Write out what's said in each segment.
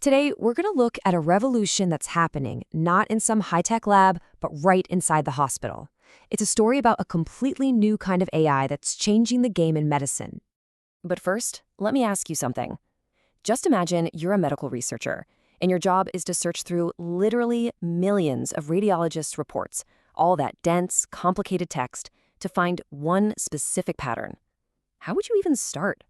Today, we're going to look at a revolution that's happening not in some high-tech lab, but right inside the hospital. It's a story about a completely new kind of AI that's changing the game in medicine. But first, let me ask you something. Just imagine you're a medical researcher, and your job is to search through literally millions of radiologists' reports, all that dense, complicated text, to find one specific pattern. How would you even start?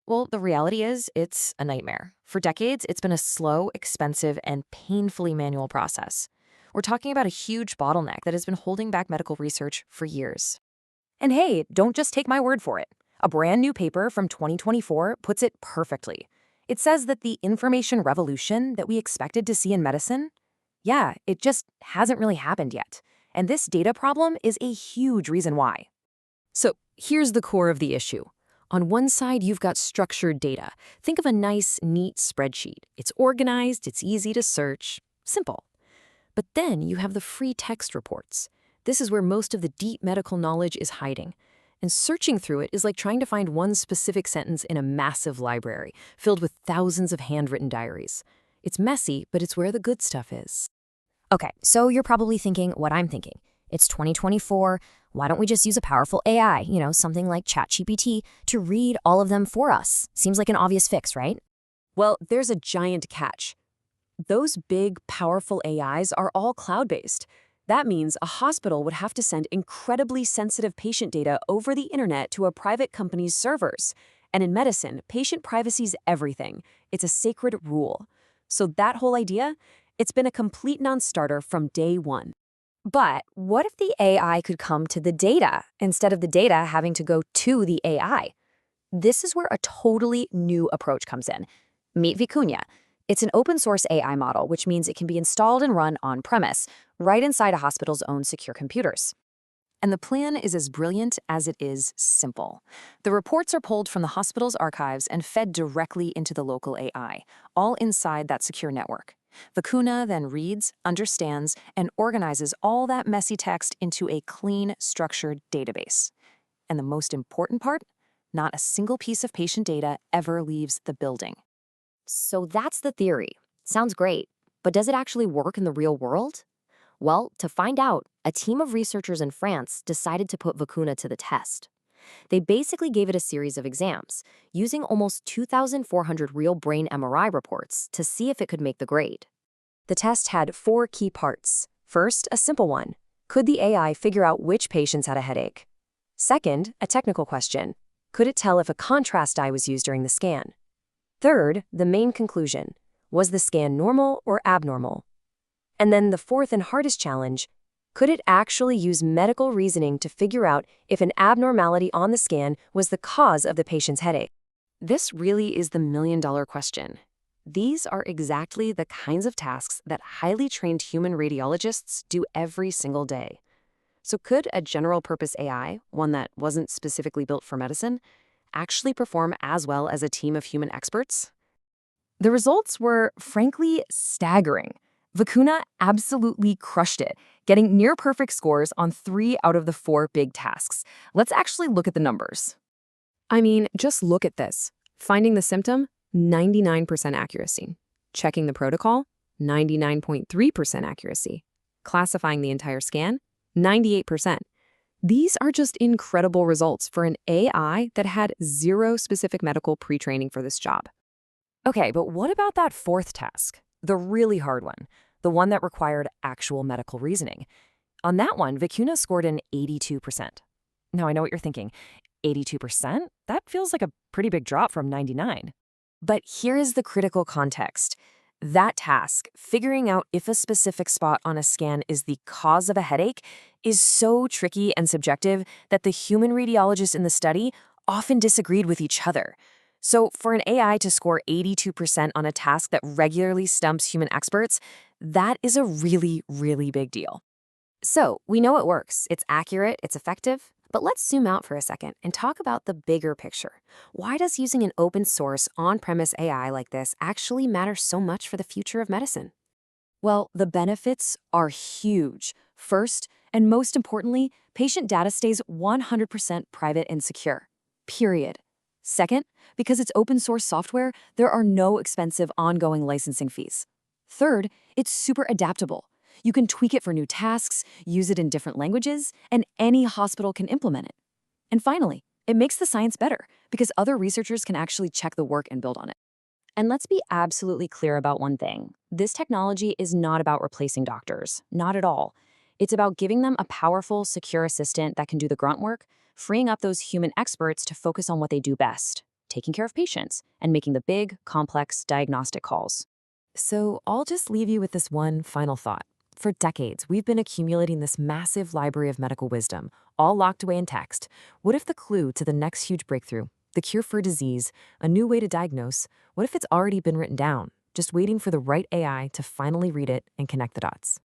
Well, the reality is, it's a nightmare. For decades, it's been a slow, expensive, and painfully manual process. We're talking about a huge bottleneck that has been holding back medical research for years. And hey, don't just take my word for it. A brand new paper from 2024 puts it perfectly. It says that the information revolution that we expected to see in medicine, it just hasn't really happened yet. And this data problem is a huge reason why. So here's the core of the issue. On one side, you've got structured data. Think of a nice, neat spreadsheet. It's organized, it's easy to search, simple. But then you have the free text reports. This is where most of the deep medical knowledge is hiding. And searching through it is like trying to find one specific sentence in a massive library, filled with thousands of handwritten diaries. It's messy, but it's where the good stuff is. Okay, so you're probably thinking what I'm thinking. It's 2024. Why don't we just use a powerful AI, something like ChatGPT, to read all of them for us? Seems like an obvious fix, right? Well, there's a giant catch. Those big, powerful AIs are all cloud-based. That means a hospital would have to send incredibly sensitive patient data over the internet to a private company's servers. And in medicine, patient privacy's everything. It's a sacred rule. So that whole idea, it's been a complete non-starter from day one. But what if the AI could come to the data instead of the data having to go to the AI? This is where a totally new approach comes in. Meet Vicuna. It's an open-source AI model, which means it can be installed and run on-premise, right inside a hospital's own secure computers. And the plan is as brilliant as it is simple. The reports are pulled from the hospital's archives and fed directly into the local AI, all inside that secure network. Vicuna then reads, understands, and organizes all that messy text into a clean, structured database. And the most important part? Not a single piece of patient data ever leaves the building. So that's the theory. Sounds great, but does it actually work in the real world? Well, to find out, a team of researchers in France decided to put Vicuna to the test. They basically gave it a series of exams, using almost 2,400 real brain MRI reports to see if it could make the grade. The test had 4 key parts. First, a simple one. Could the AI figure out which patients had a headache? Second, a technical question. Could it tell if a contrast dye was used during the scan? Third, the main conclusion. Was the scan normal or abnormal? And then the fourth and hardest challenge. Could it actually use medical reasoning to figure out if an abnormality on the scan was the cause of the patient's headache? This really is the million-dollar question. These are exactly the kinds of tasks that highly trained human radiologists do every single day. So could a general-purpose AI, one that wasn't specifically built for medicine, actually perform as well as a team of human experts? The results were, frankly, staggering. Vicuna absolutely crushed it, getting near-perfect scores on 3 out of the 4 big tasks. Let's actually look at the numbers. I mean, just look at this. Finding the symptom, 99% accuracy. Checking the protocol, 99.3% accuracy. Classifying the entire scan, 98%. These are just incredible results for an AI that had 0 specific medical pre-training for this job. Okay, but what about that 4th task? The really hard one, the one that required actual medical reasoning. On that one, Vicuna scored an 82%. Now, I know what you're thinking. 82%? That feels like a pretty big drop from 99. But here is the critical context. That task, figuring out if a specific spot on a scan is the cause of a headache, is so tricky and subjective that the human radiologists in the study often disagreed with each other. So for an AI to score 82% on a task that regularly stumps human experts, that is a really, really big deal. So we know it works. It's accurate, it's effective. But let's zoom out for a second and talk about the bigger picture. Why does using an open source on-premise AI like this actually matter so much for the future of medicine? Well, the benefits are huge. First, and most importantly, patient data stays 100% private and secure. Period. Second, because it's open source software, there are no expensive ongoing licensing fees. Third, it's super adaptable. You can tweak it for new tasks, use it in different languages, and any hospital can implement it. And finally, it makes the science better because other researchers can actually check the work and build on it. And let's be absolutely clear about one thing. This technology is not about replacing doctors, not at all. It's about giving them a powerful, secure assistant that can do the grunt work, freeing up those human experts to focus on what they do best, taking care of patients and making the big, complex diagnostic calls. So I'll just leave you with this one final thought. For decades, we've been accumulating this massive library of medical wisdom, all locked away in text. What if the clue to the next huge breakthrough, the cure for a disease, a new way to diagnose, what if it's already been written down, just waiting for the right AI to finally read it and connect the dots?